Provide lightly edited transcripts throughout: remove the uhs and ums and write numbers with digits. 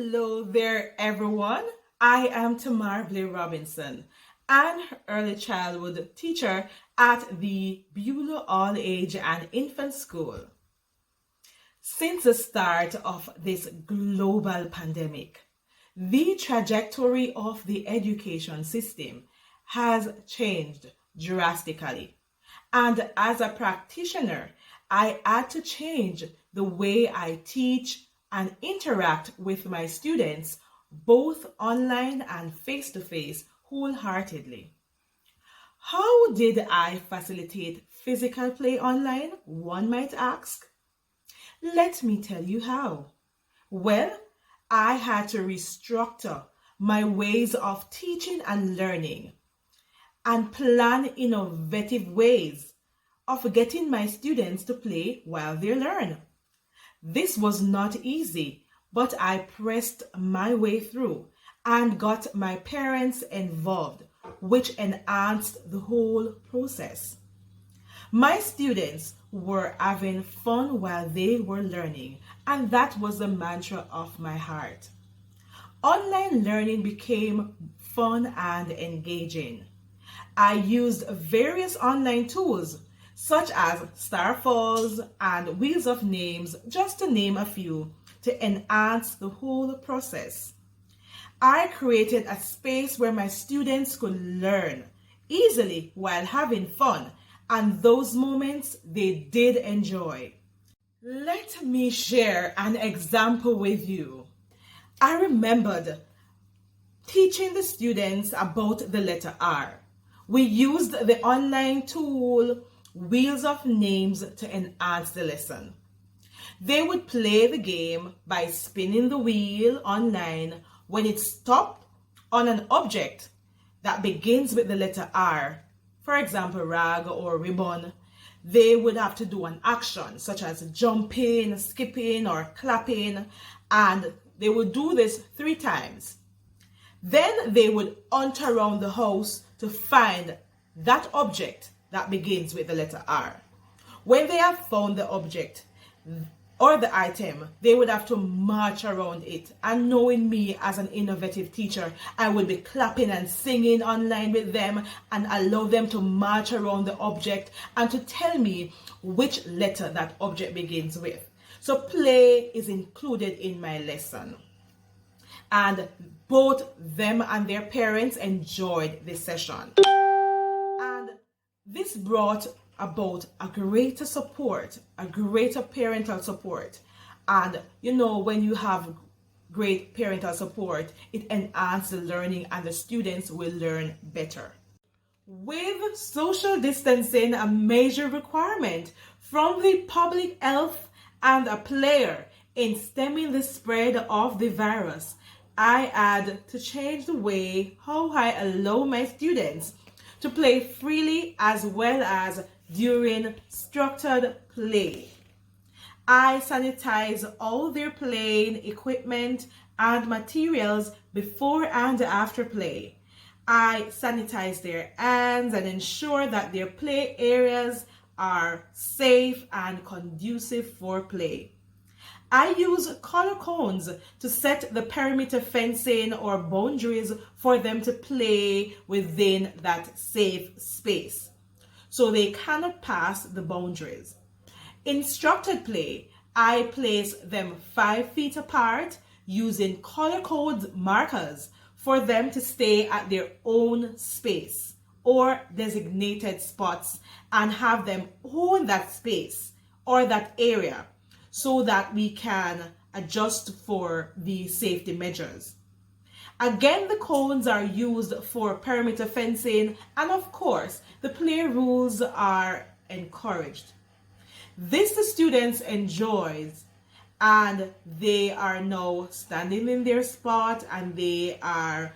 Hello there, everyone. I am Tamar Blair Robinson, an early childhood teacher at the Beulah All Age and Infant School. Since the start of this global pandemic, the trajectory of the education system has changed drastically. And as a practitioner, I had to change the way I teach and interact with my students, both online and face to face, wholeheartedly. How did I facilitate physical play online? One might ask. Let me tell you how. Well, I had to restructure my ways of teaching and learning and plan innovative ways of getting my students to play while they learn. This was not easy, but I pressed my way through and got my parents involved, which enhanced the whole process. My students were having fun while they were learning, and that was the mantra of my heart. Online learning became fun and engaging. I used various online tools such as Star Falls and Wheels of Names, just to name a few, to enhance the whole process. I created a space where my students could learn easily while having fun, and those moments they did enjoy. Let me share an example with you. I remembered teaching the students about the letter R. We used the online tool Wheels of Names to enhance the lesson. They would play the game by spinning the wheel online. When it stopped on an object that begins with the letter R, for example, rag or ribbon, they would have to do an action such as jumping, skipping, or clapping, and they would do this 3 times. Then they would hunt around the house to find that object that begins with the letter R. When they have found the object or the item, they would have to march around it. And knowing me as an innovative teacher, I would be clapping and singing online with them and allow them to march around the object and to tell me which letter that object begins with. So play is included in my lesson. And both them and their parents enjoyed this session. And this brought about a greater support, a greater parental support. And when you have great parental support, it enhances the learning and the students will learn better. With social distancing a major requirement from the public health and a player in stemming the spread of the virus, I had to change the way how I allow my students to play freely as well as during structured play. I sanitize all their playing equipment and materials before and after play. I sanitize their hands and ensure that their play areas are safe and conducive for play. I use color cones to set the perimeter fencing or boundaries for them to play within that safe space, so they cannot pass the boundaries. In structured play, I place them 5 feet apart using color code markers for them to stay at their own space or designated spots and have them own that space or that area, so that we can adjust for the safety measures. Again, the cones are used for perimeter fencing, and of course, the play rules are encouraged. This the students enjoys, and they are now standing in their spot and they are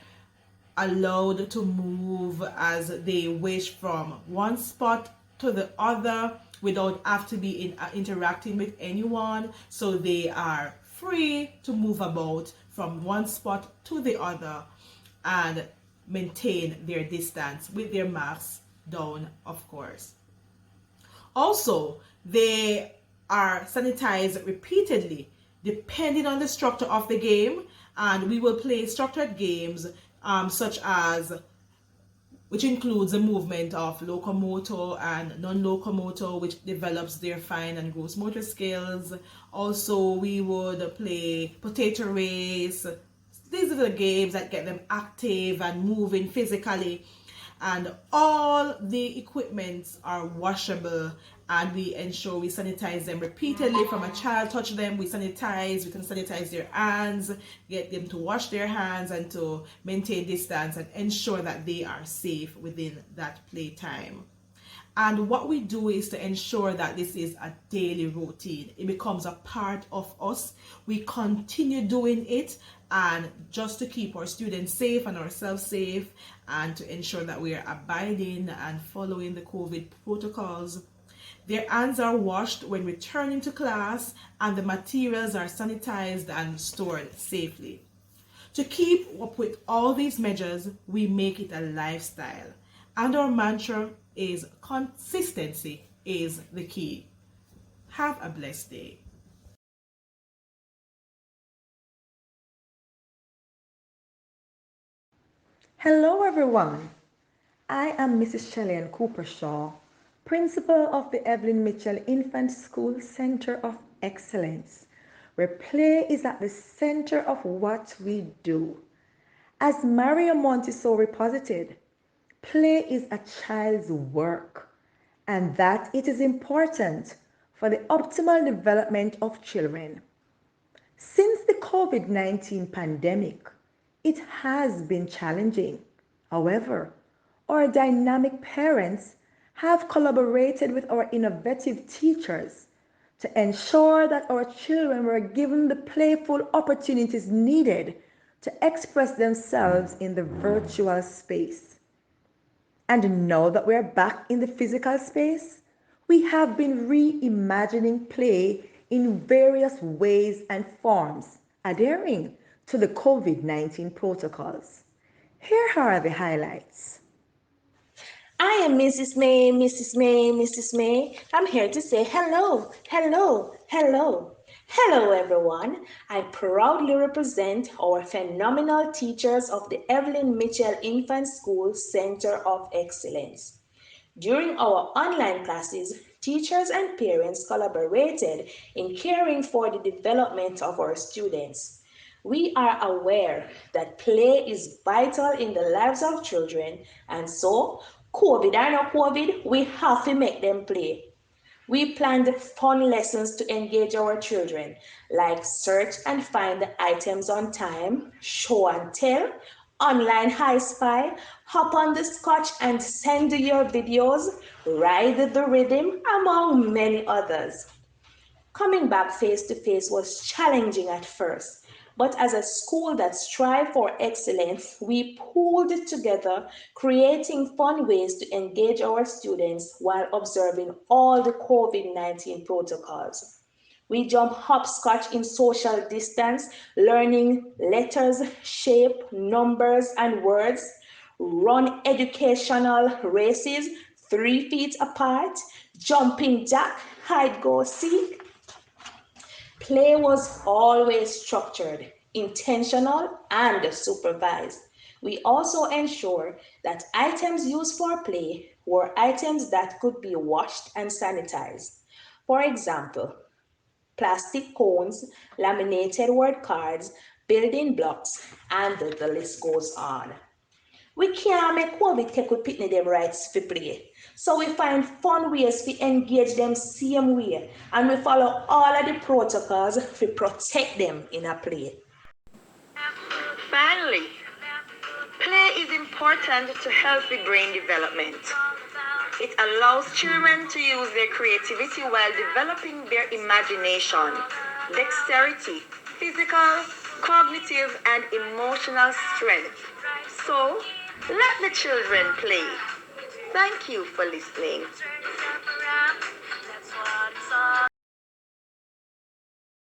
allowed to move as they wish from one spot to the other without have to be interacting with anyone. So they are free to move about from one spot to the other and maintain their distance with their masks down, of course. Also, they are sanitized repeatedly depending on the structure of the game, And we will play structured games such as which includes the movement of locomotor and non-locomotor, which develops their fine and gross motor skills. Also, we would play potato race. These are the games that get them active and moving physically. And all the equipments are washable, and we ensure we sanitize them repeatedly. From a child touch them, we can sanitize their hands, get them to wash their hands and to maintain distance and ensure that they are safe within that playtime. And what we do is to ensure that this is a daily routine. It becomes a part of us. We continue doing it, and just to keep our students safe and ourselves safe, and to ensure that we are abiding and following the COVID protocols. Their hands are washed when returning to class, and the materials are sanitized and stored safely. To keep up with all these measures, we make it a lifestyle. And our mantra is consistency is the key. Have a blessed day. Hello, everyone. I am Mrs. Shelley Cooper Shaw, Principal of the Evelyn Mitchell Infant School Center of Excellence, where play is at the center of what we do. As Mario Montessori posited, play is a child's work, and that it is important for the optimal development of children. Since the COVID-19 pandemic, it has been challenging. However, our dynamic parents have collaborated with our innovative teachers to ensure that our children were given the playful opportunities needed to express themselves in the virtual space. And now that we're back in the physical space, we have been reimagining play in various ways and forms, adhering to the COVID-19 protocols. Here are the highlights. I am Mrs. May, Mrs. May, Mrs. May. I'm here to say hello, hello, hello. Hello, everyone. I proudly represent our phenomenal teachers of the Evelyn Mitchell Infant School Center of Excellence. During our online classes, teachers and parents collaborated in caring for the development of our students. We are aware that play is vital in the lives of children, and so, COVID or no COVID, we have to make them play. We planned fun lessons to engage our children, like search and find the items on time, show and tell, online high spy, hop on the scotch and send your videos, ride the rhythm, among many others. Coming back face to face was challenging at first, but as a school that strive for excellence, we pulled it together, creating fun ways to engage our students while observing all the COVID-19 protocols. We jump hopscotch in social distance, learning letters, shape, numbers, and words, run educational races 3 feet apart, jumping jack, hide go seek. Play was always structured, intentional, and supervised. We also ensured that items used for play were items that could be washed and sanitized. For example, plastic cones, laminated word cards, building blocks, and the list goes on. We can't make COVID take with pitney them rights for play. So we find fun ways to engage them same way, and we follow all of the protocols to protect them in a play. Finally, play is important to healthy brain development. It allows children to use their creativity while developing their imagination, dexterity, physical, cognitive, and emotional strength. So, let the children play. Thank you for listening.